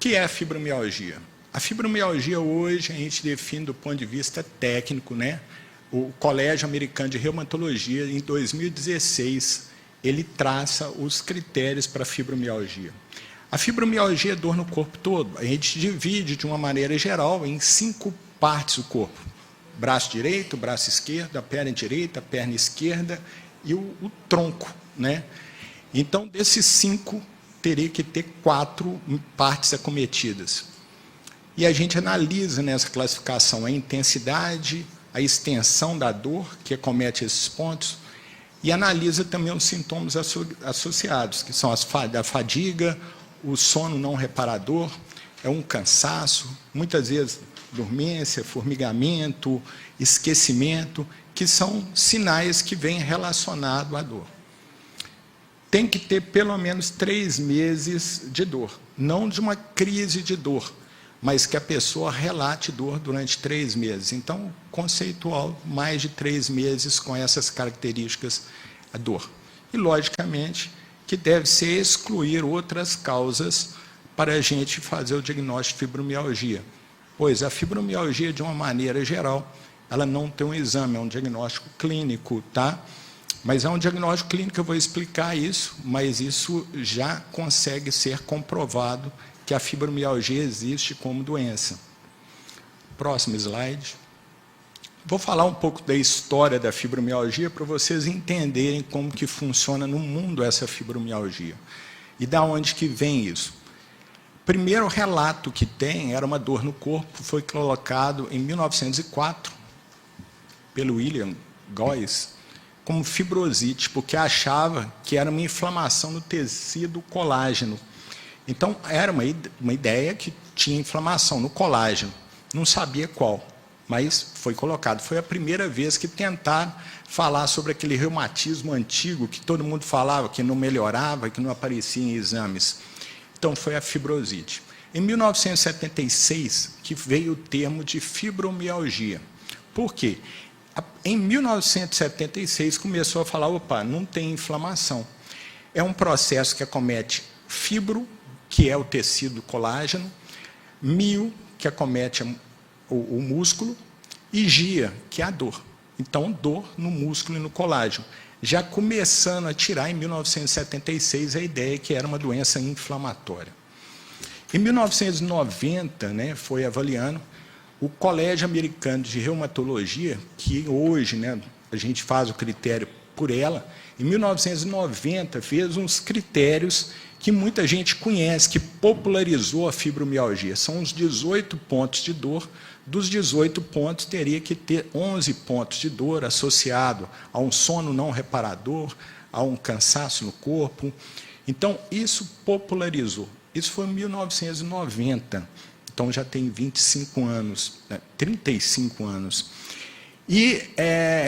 que é a fibromialgia? A fibromialgia hoje a gente define do ponto de vista técnico, né? O Colégio Americano de Reumatologia, em 2016, ele traça os critérios para a fibromialgia. A fibromialgia é dor no corpo todo. A gente divide, de uma maneira geral, em 5 partes do corpo. Braço direito, braço esquerdo, a perna direita, a perna esquerda e o tronco, né? Então, desses 5, teria que ter 4 partes acometidas. E a gente analisa nessa classificação a intensidade, a extensão da dor que acomete esses pontos, e analisa também os sintomas associados, que são a fadiga, o sono não reparador, é um cansaço, muitas vezes dormência, formigamento, esquecimento, que são sinais que vêm relacionados à dor. Tem que ter pelo menos 3 meses de dor, não de uma crise de dor, mas que a pessoa relate dor durante 3 meses. Então, conceitual, mais de 3 meses com essas características, a dor. E, logicamente, que deve ser excluir outras causas para a gente fazer o diagnóstico de fibromialgia. Pois a fibromialgia, de uma maneira geral, ela não tem um exame, é um diagnóstico clínico, tá? Mas é um diagnóstico clínico, eu vou explicar isso, mas isso já consegue ser comprovado que a fibromialgia existe como doença. Próximo slide. Vou falar um pouco da história da fibromialgia para vocês entenderem como que funciona no mundo essa fibromialgia. E da onde que vem isso? O primeiro relato que tem era uma dor no corpo, foi colocado em 1904 pelo William Goyes como fibrosite, porque achava que era uma inflamação no tecido colágeno. Então, era uma ideia que tinha inflamação no colágeno, não sabia qual, mas foi colocado. Foi a primeira vez que tentaram falar sobre aquele reumatismo antigo, que todo mundo falava que não melhorava, que não aparecia em exames. Então, foi a fibrosite. Em 1976, que veio o termo de fibromialgia. Por quê? Em 1976, começou a falar, opa, não tem inflamação. É um processo que acomete fibro, que é o tecido colágeno, mio, que acomete o músculo, e gia, que é a dor. Então, dor no músculo e no colágeno. Já começando a tirar, em 1976, a ideia que era uma doença inflamatória. Em 1990, né, foi avaliando, o Colégio Americano de Reumatologia, que hoje, né, a gente faz o critério por ela, em 1990 fez uns critérios que muita gente conhece, que popularizou a fibromialgia. São os 18 pontos de dor. Dos 18 pontos, teria que ter 11 pontos de dor associado a um sono não reparador, a um cansaço no corpo. Então, isso popularizou. Isso foi em 1990. Então, já tem 25 anos, 35 anos. E,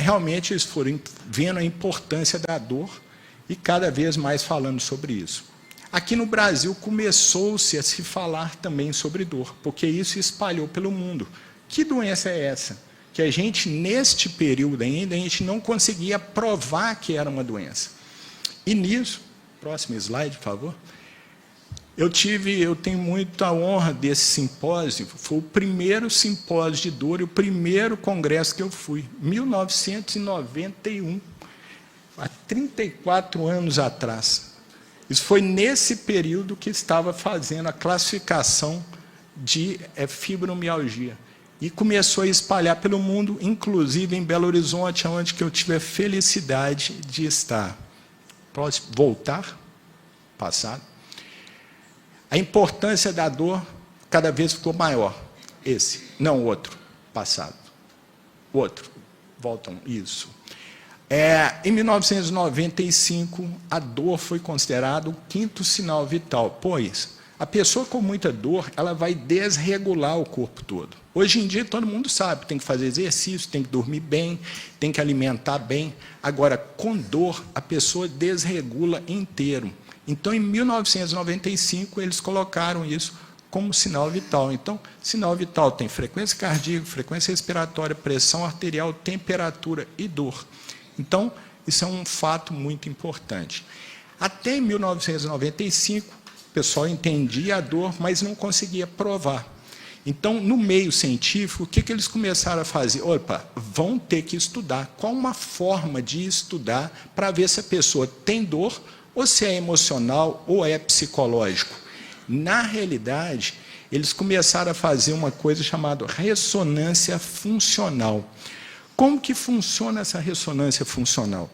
realmente, eles foram vendo a importância da dor e cada vez mais falando sobre isso. Aqui no Brasil, começou-se a se falar também sobre dor, porque isso espalhou pelo mundo. Que doença é essa? Que a gente, neste período ainda, a gente não conseguia provar que era uma doença. E nisso, próximo slide, por favor. Eu tenho muita honra desse simpósio, foi o primeiro simpósio de dor e o primeiro congresso que eu fui, 1991, há 34 anos atrás. Isso foi nesse período que estava fazendo a classificação de fibromialgia. E começou a espalhar pelo mundo, inclusive em Belo Horizonte, onde que eu tive a felicidade de estar. Pode voltar? Passado. A importância da dor cada vez ficou maior. Esse, não o outro, passado. O outro, voltam, isso. Em 1995, a dor foi considerada o 5º sinal vital, pois a pessoa com muita dor, ela vai desregular o corpo todo. Hoje em dia, todo mundo sabe, tem que fazer exercício, tem que dormir bem, tem que alimentar bem. Agora, com dor, a pessoa desregula inteiro. Então, em 1995, eles colocaram isso como sinal vital. Então, sinal vital tem frequência cardíaca, frequência respiratória, pressão arterial, temperatura e dor. Então, isso é um fato muito importante. Até em 1995, pessoal entendia a dor, mas não conseguia provar. Então, no meio científico, o que eles começaram a fazer? Opa, vão ter que estudar. Qual uma forma de estudar para ver se a pessoa tem dor, ou se é emocional, ou é psicológico? Na realidade, eles começaram a fazer uma coisa chamada ressonância funcional. Como que funciona essa ressonância funcional?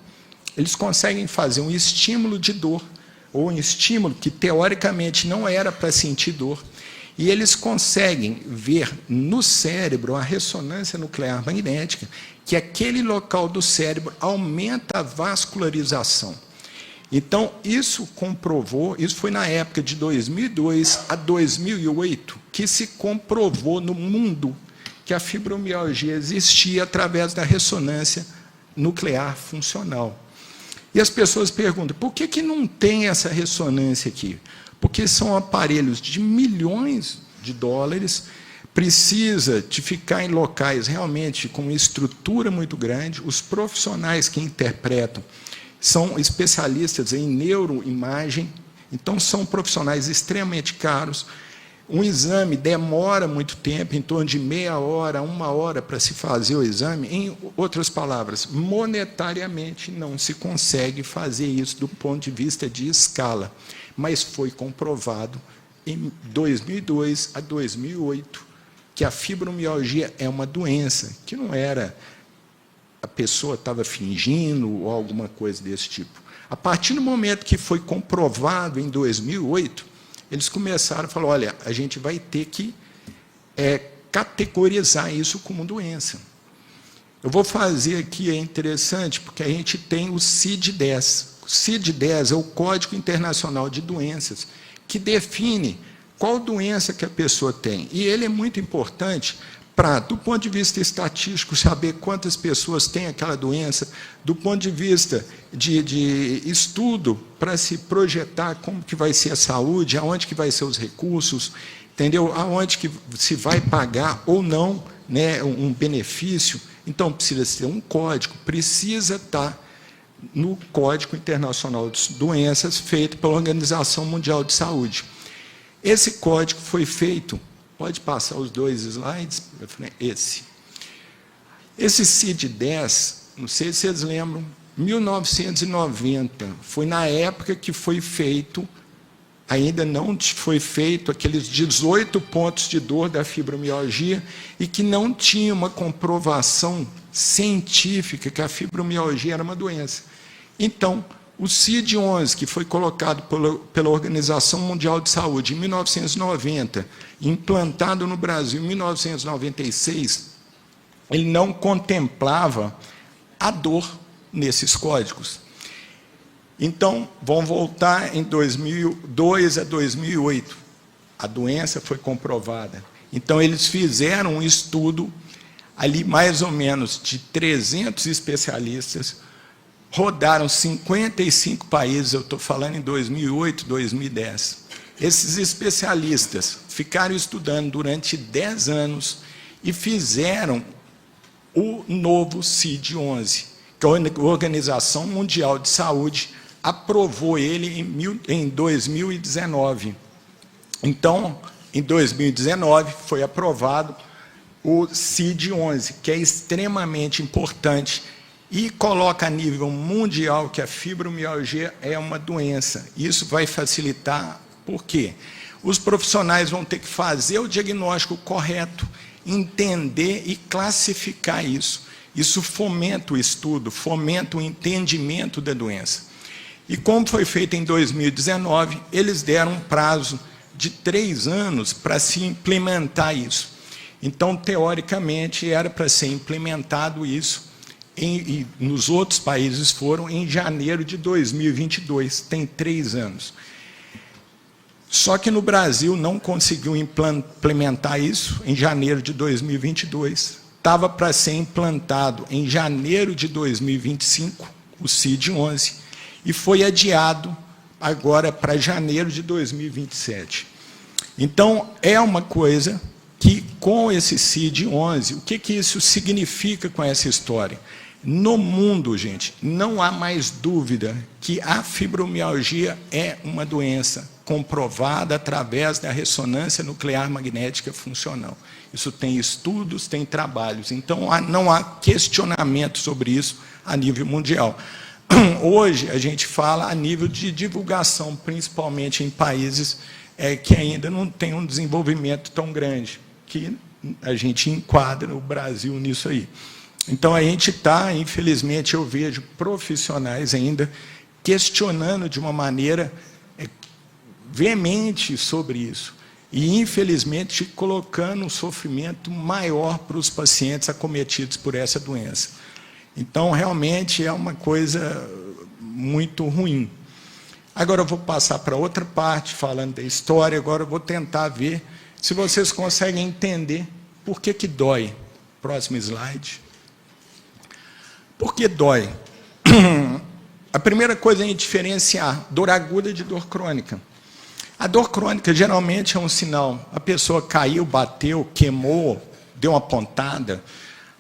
Eles conseguem fazer um estímulo de dor, ou um estímulo que, teoricamente, não era para sentir dor, e eles conseguem ver no cérebro a ressonância nuclear magnética, que aquele local do cérebro aumenta a vascularização. Então, isso comprovou, isso foi na época de 2002 a 2008, que se comprovou no mundo que a fibromialgia existia através da ressonância nuclear funcional. E as pessoas perguntam, por que não tem essa ressonância aqui? Porque são aparelhos de milhões de dólares, precisa de ficar em locais realmente com uma estrutura muito grande, os profissionais que interpretam são especialistas em neuroimagem, então são profissionais extremamente caros, um exame demora muito tempo, em torno de meia hora, 1 hora para se fazer o exame. Em outras palavras, monetariamente não se consegue fazer isso do ponto de vista de escala, mas foi comprovado em 2002 a 2008 que a fibromialgia é uma doença, que não era a pessoa estava fingindo ou alguma coisa desse tipo. A partir do momento que foi comprovado em 2008, eles começaram a falar, olha, a gente vai ter que categorizar isso como doença. Eu vou fazer aqui, é interessante, porque a gente tem o CID-10. O CID-10 é o Código Internacional de Doenças, que define qual doença que a pessoa tem. E ele é muito importante para, do ponto de vista estatístico, saber quantas pessoas têm aquela doença, do ponto de vista de estudo, para se projetar como que vai ser a saúde, aonde que vai ser os recursos, entendeu? Aonde que se vai pagar ou não, né, um benefício. Então, precisa ter um código, precisa estar no Código Internacional de Doenças, feito pela Organização Mundial de Saúde. Esse código foi feito, pode passar os 2 slides, esse CID-10, não sei se vocês lembram, 1990, foi na época que foi feito, ainda não foi feito aqueles 18 pontos de dor da fibromialgia e que não tinha uma comprovação científica que a fibromialgia era uma doença. Então, o CID-11, que foi colocado pela Organização Mundial de Saúde em 1990, implantado no Brasil em 1996, ele não contemplava a dor nesses códigos. Então, vamos voltar em 2002 a 2008. A doença foi comprovada. Então, eles fizeram um estudo, ali mais ou menos de 300 especialistas, rodaram 55 países, eu estou falando em 2008, 2010. Esses especialistas ficaram estudando durante 10 anos e fizeram o novo CID-11, que a Organização Mundial de Saúde aprovou ele em 2019. Então, em 2019, foi aprovado o CID-11, que é extremamente importante, e coloca a nível mundial que a fibromialgia é uma doença. Isso vai facilitar, por quê? Os profissionais vão ter que fazer o diagnóstico correto, entender e classificar isso. Isso fomenta o estudo, fomenta o entendimento da doença. E como foi feito em 2019, eles deram um prazo de 3 anos para se implementar isso. Então, teoricamente, era para ser implementado isso, e nos outros países foram em janeiro de 2022, tem 3 anos. Só que no Brasil não conseguiu implementar isso em janeiro de 2022. Estava para ser implantado em janeiro de 2025, o CID-11, e foi adiado agora para janeiro de 2027. Então, é uma coisa que, com esse CID-11, o que isso significa com essa história? No mundo, gente, não há mais dúvida que a fibromialgia é uma doença comprovada através da ressonância nuclear magnética funcional. Isso tem estudos, tem trabalhos. Então, não há questionamento sobre isso a nível mundial. Hoje, a gente fala a nível de divulgação, principalmente em países que ainda não têm um desenvolvimento tão grande, que a gente enquadra o Brasil nisso aí. Então, a gente está, infelizmente, eu vejo profissionais ainda questionando de uma maneira veemente sobre isso. E, infelizmente, colocando um sofrimento maior para os pacientes acometidos por essa doença. Então, realmente, é uma coisa muito ruim. Agora, eu vou passar para outra parte, falando da história. Agora, eu vou tentar ver se vocês conseguem entender por que dói. Próximo slide. Por que dói? A primeira coisa é diferenciar dor aguda de dor crônica. A dor crônica, geralmente, é um sinal. A pessoa caiu, bateu, queimou, deu uma pontada.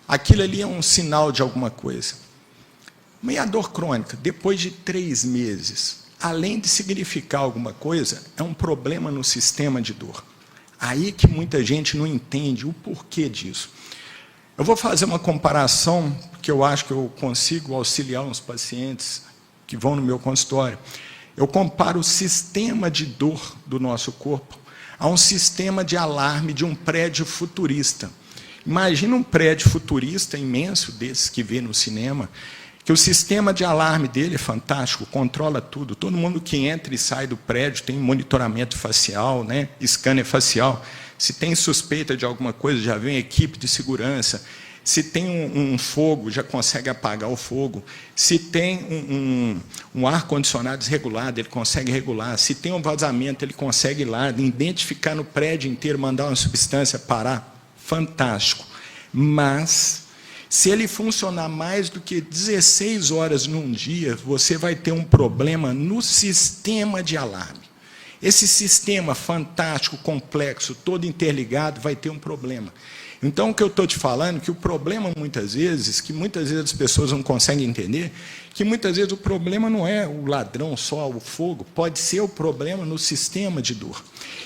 Aquilo ali é um sinal de alguma coisa. Mas a dor crônica, depois de 3 meses, além de significar alguma coisa, é um problema no sistema de dor. Aí que muita gente não entende o porquê disso. Eu vou fazer uma comparação, porque eu acho que eu consigo auxiliar uns pacientes que vão no meu consultório. Eu comparo o sistema de dor do nosso corpo a um sistema de alarme de um prédio futurista. Imagina um prédio futurista imenso, desses que vê no cinema, que o sistema de alarme dele é fantástico, controla tudo. Todo mundo que entra e sai do prédio tem monitoramento facial, né? Scanner facial. Se tem suspeita de alguma coisa, já vem equipe de segurança. Se tem um fogo, já consegue apagar o fogo. Se tem um ar-condicionado desregulado, ele consegue regular. Se tem um vazamento, ele consegue ir lá, identificar no prédio inteiro, mandar uma substância parar. Fantástico. Mas, se ele funcionar mais do que 16 horas num dia, você vai ter um problema no sistema de alarme. Esse sistema fantástico, complexo, todo interligado, vai ter um problema. Então, o que eu estou te falando, que o problema, muitas vezes, que muitas vezes as pessoas não conseguem entender, que muitas vezes o problema não é o ladrão só, o fogo, pode ser o problema no sistema de dor.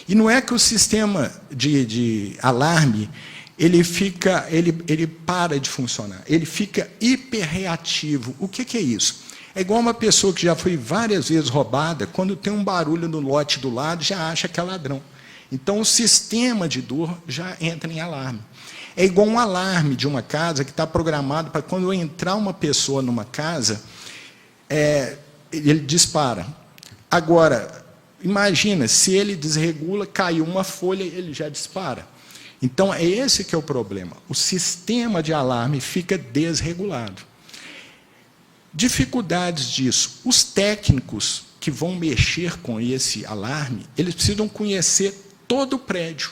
E não é que o sistema de alarme, ele para de funcionar, ele fica hiperreativo. O que é isso? É igual uma pessoa que já foi várias vezes roubada, quando tem um barulho no lote do lado, já acha que é ladrão. Então, o sistema de dor já entra em alarme. É igual um alarme de uma casa que está programado para, quando entrar uma pessoa numa casa, ele dispara. Agora, imagina, se ele desregula, caiu uma folha, ele já dispara. Então, é esse que é o problema. O sistema de alarme fica desregulado. Dificuldades disso. Os técnicos que vão mexer com esse alarme, eles precisam conhecer todo o prédio.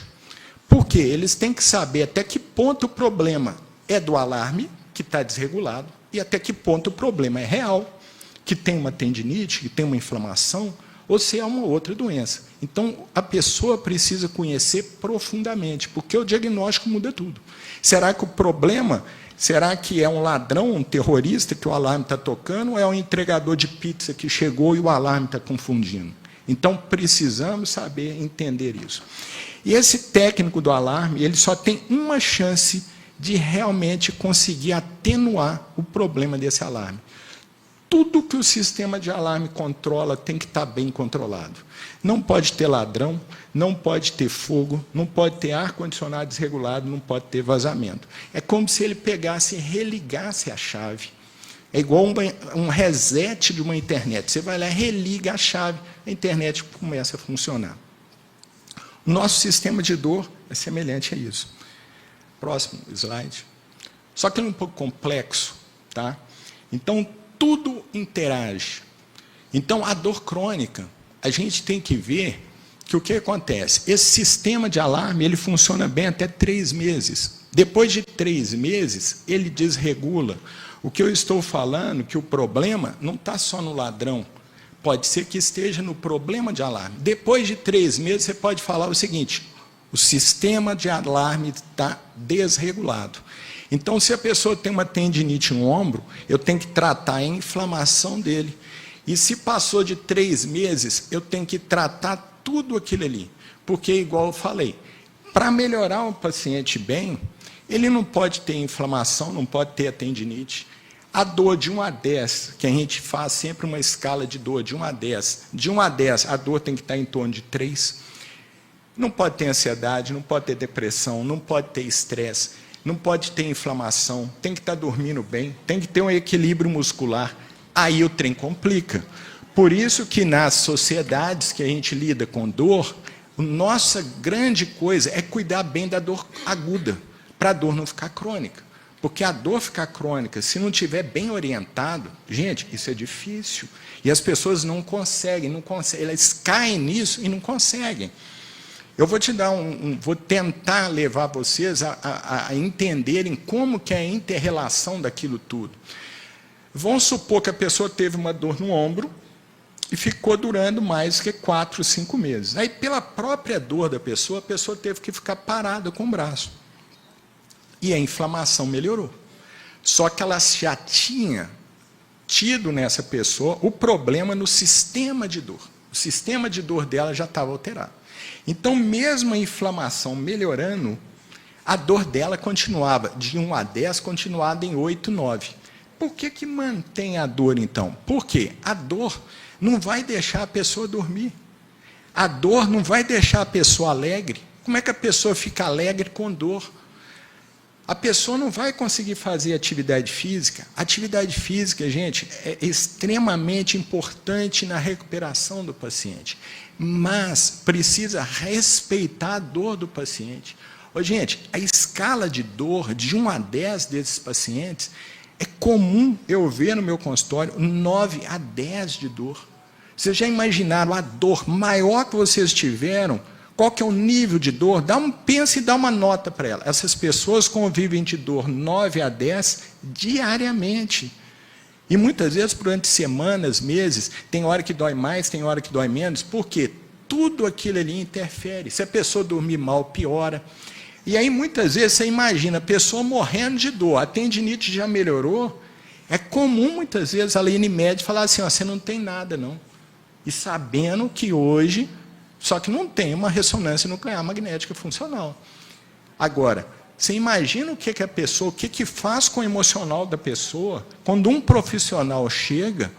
Por quê? Eles têm que saber até que ponto o problema é do alarme, que está desregulado, e até que ponto o problema é real, que tem uma tendinite, que tem uma inflamação, ou se é uma outra doença. Então, a pessoa precisa conhecer profundamente, porque o diagnóstico muda tudo. Será que o problema, será que é um ladrão, um terrorista que o alarme está tocando, ou é um entregador de pizza que chegou e o alarme está confundindo? Então, precisamos saber entender isso. E esse técnico do alarme, ele só tem uma chance de realmente conseguir atenuar o problema desse alarme. Tudo que o sistema de alarme controla tem que estar bem controlado. Não pode ter ladrão, não pode ter fogo, não pode ter ar-condicionado desregulado, não pode ter vazamento. É como se ele pegasse e religasse a chave. É igual um reset de uma internet. Você vai lá e religa a chave, a internet começa a funcionar. O nosso sistema de dor é semelhante a isso. Próximo slide. Só que ele é um pouco complexo, tá? Então, tudo interage. Então, a dor crônica, a gente tem que ver que o que acontece? Esse sistema de alarme, ele funciona bem até 3 meses. Depois de 3 meses, ele desregula. O que eu estou falando, que o problema não está só no ladrão, pode ser que esteja no problema de alarme. Depois de 3 meses, você pode falar o seguinte: o sistema de alarme está desregulado. Então, se a pessoa tem uma tendinite no ombro, eu tenho que tratar a inflamação dele. E se passou de 3 meses, eu tenho que tratar tudo aquilo ali. Porque, igual eu falei, para melhorar o paciente bem, ele não pode ter inflamação, não pode ter a tendinite. A dor de 1 a 10, que a gente faz sempre uma escala de dor de 1 a 10. De 1 a 10, a dor tem que estar em torno de 3. Não pode ter ansiedade, não pode ter depressão, não pode ter estresse, não pode ter inflamação, tem que estar dormindo bem, tem que ter um equilíbrio muscular. Aí o trem complica. Por isso que nas sociedades que a gente lida com dor, nossa grande coisa é cuidar bem da dor aguda, para a dor não ficar crônica. Porque a dor ficar crônica, se não estiver bem orientado, gente, isso é difícil. E as pessoas não conseguem, elas caem nisso e não conseguem. Eu vou te dar vou tentar levar vocês a entenderem como que é a inter-relação daquilo tudo. Vamos supor que a pessoa teve uma dor no ombro e ficou durando mais que 4, 5 meses. Aí, pela própria dor da pessoa, a pessoa teve que ficar parada com o braço. E a inflamação melhorou. Só que ela já tinha tido nessa pessoa o problema no sistema de dor. O sistema de dor dela já estava alterado. Então, mesmo a inflamação melhorando, a dor dela continuava, de 1 a 10, continuava em 8, 9. Por que mantém a dor, então? Porque a dor não vai deixar a pessoa dormir. A dor não vai deixar a pessoa alegre. Como é que a pessoa fica alegre com dor? A pessoa não vai conseguir fazer atividade física. Atividade física, gente, é extremamente importante na recuperação do paciente. Mas precisa respeitar a dor do paciente. Ô, gente, a escala de dor de 1 a 10 desses pacientes, é comum eu ver no meu consultório 9 a 10 de dor. Vocês já imaginaram a dor maior que vocês tiveram? Qual que é o nível de dor? Pensa e dá uma nota para ela. Essas pessoas convivem de dor 9 a 10 diariamente. E muitas vezes, durante semanas, meses, tem hora que dói mais, tem hora que dói menos, porque tudo aquilo ali interfere. Se a pessoa dormir mal, piora. E aí, muitas vezes, você imagina a pessoa morrendo de dor, a tendinite já melhorou. É comum, muitas vezes, a Lene Med falar assim, ó, você não tem nada, não. E sabendo que hoje... Só que não tem uma ressonância nuclear magnética funcional. Agora, você imagina o que a pessoa, o que faz com o emocional da pessoa, quando um profissional chega,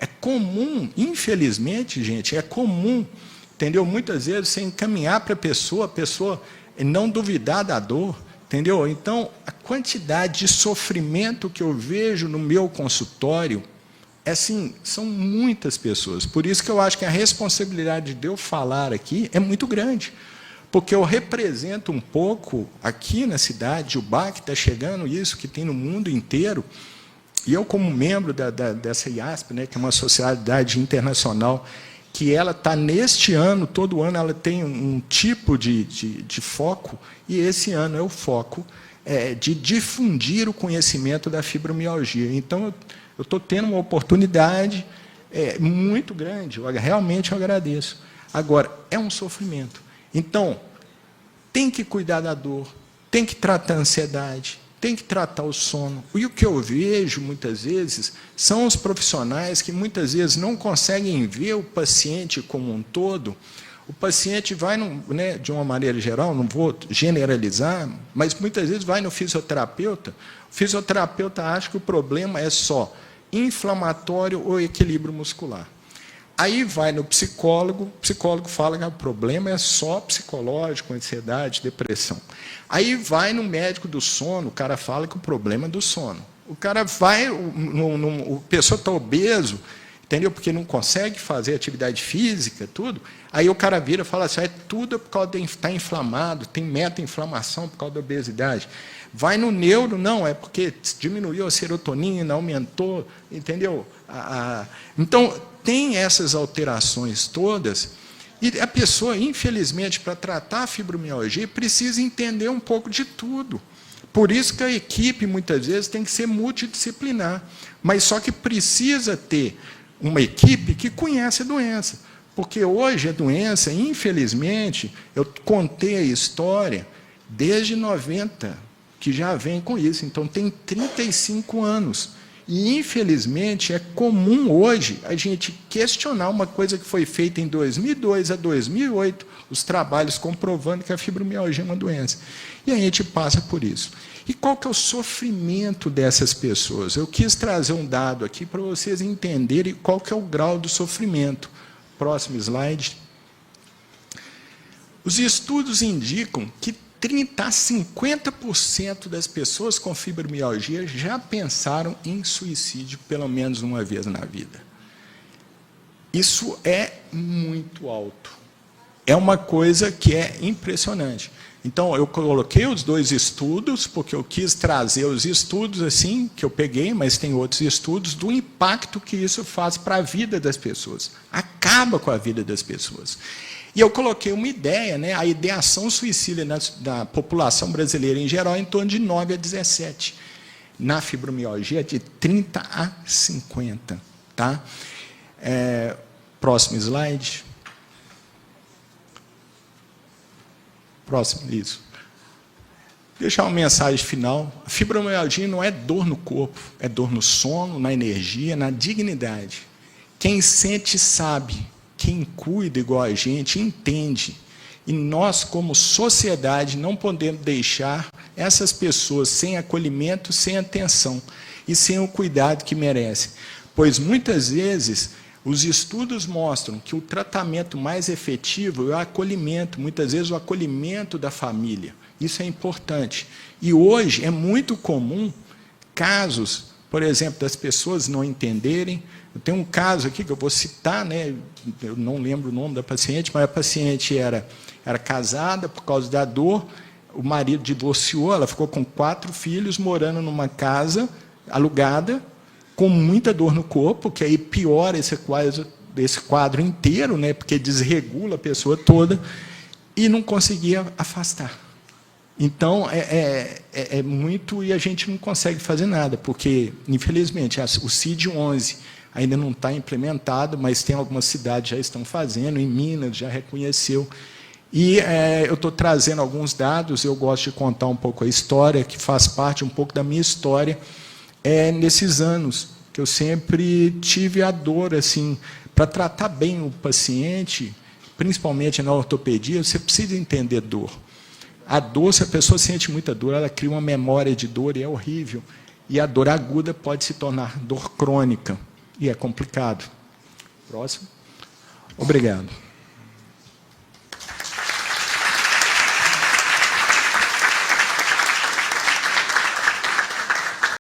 é comum, infelizmente, gente, é comum, entendeu? Muitas vezes você encaminhar para a pessoa não duvidar da dor, entendeu? Então, a quantidade de sofrimento que eu vejo no meu consultório, assim, são muitas pessoas. Por isso que eu acho que a responsabilidade de eu falar aqui é muito grande. Porque eu represento um pouco, aqui na cidade, o BAC está chegando, isso que tem no mundo inteiro, e eu, como membro dessa IASP, né, que é uma sociedade internacional, que ela está neste ano, todo ano ela tem um tipo de foco, e esse ano é o foco de difundir o conhecimento da fibromialgia. Então, eu estou tendo uma oportunidade muito grande, realmente eu agradeço. Agora, é um sofrimento. Então, tem que cuidar da dor, tem que tratar a ansiedade, tem que tratar o sono. E o que eu vejo, muitas vezes, são os profissionais que, muitas vezes, não conseguem ver o paciente como um todo. O paciente vai, de uma maneira geral, não vou generalizar, mas muitas vezes vai no fisioterapeuta. O fisioterapeuta acha que o problema é só inflamatório ou equilíbrio muscular. Aí vai no psicólogo, o psicólogo fala que o problema é só psicológico, ansiedade, depressão. Aí vai no médico do sono, o cara fala que o problema é do sono. O cara vai, o pessoa está obeso, entendeu? Porque não consegue fazer atividade física, tudo. Aí o cara vira e fala assim, tudo por causa de estar inflamado, tem meta-inflamação por causa da obesidade. Vai no neuro, não, é porque diminuiu a serotonina, aumentou, entendeu? Então, tem essas alterações todas, e a pessoa, infelizmente, para tratar a fibromialgia, precisa entender um pouco de tudo. Por isso que a equipe, muitas vezes, tem que ser multidisciplinar, mas só que precisa ter uma equipe que conhece a doença. Porque hoje a doença, infelizmente, eu contei a história desde 90. que já vem com isso. Então, tem 35 anos. E, infelizmente, é comum hoje a gente questionar uma coisa que foi feita em 2002 a 2008, os trabalhos comprovando que a fibromialgia é uma doença. E a gente passa por isso. E qual que é o sofrimento dessas pessoas? Eu quis trazer um dado aqui para vocês entenderem qual que é o grau do sofrimento. Próximo slide. Os estudos indicam que 30% a 50% das pessoas com fibromialgia já pensaram em suicídio pelo menos uma vez na vida. Isso é muito alto. É uma coisa que é impressionante. Então, eu coloquei os dois estudos, porque eu quis trazer os estudos assim que eu peguei, mas tem outros estudos, do impacto que isso faz para a vida das pessoas. Acaba com a vida das pessoas. E eu coloquei uma ideia, né, a ideação suicida da população brasileira em geral é em torno de 9 a 17. Na fibromialgia, de 30 a 50. Tá? Próximo slide. Próximo, isso. Deixar uma mensagem final. A fibromialgia não é dor no corpo, é dor no sono, na energia, na dignidade. Quem sente sabe. Quem cuida igual a gente entende. E nós, como sociedade, não podemos deixar essas pessoas sem acolhimento, sem atenção e sem o cuidado que merecem. Pois, muitas vezes, os estudos mostram que o tratamento mais efetivo é o acolhimento, muitas vezes o acolhimento da família. Isso é importante. E hoje é muito comum casos, por exemplo, das pessoas não entenderem. Eu tenho um caso aqui que eu vou citar, né? Eu não lembro o nome da paciente, mas a paciente era casada por causa da dor, o marido divorciou, ela ficou com 4 filhos, morando numa casa alugada, com muita dor no corpo, que aí piora esse quadro inteiro, né? Porque desregula a pessoa toda, e não conseguia afastar. Então, é muito, e a gente não consegue fazer nada, porque, infelizmente, o CID-11 ainda não está implementado, mas tem algumas cidades que já estão fazendo, em Minas já reconheceu. E eu estou trazendo alguns dados, eu gosto de contar um pouco a história, que faz parte um pouco da minha história, nesses anos, que eu sempre tive a dor, assim, para tratar bem o paciente, principalmente na ortopedia, você precisa entender dor. A dor, se a pessoa sente muita dor, ela cria uma memória de dor e é horrível. E a dor aguda pode se tornar dor crônica. E é complicado. Próximo. Obrigado.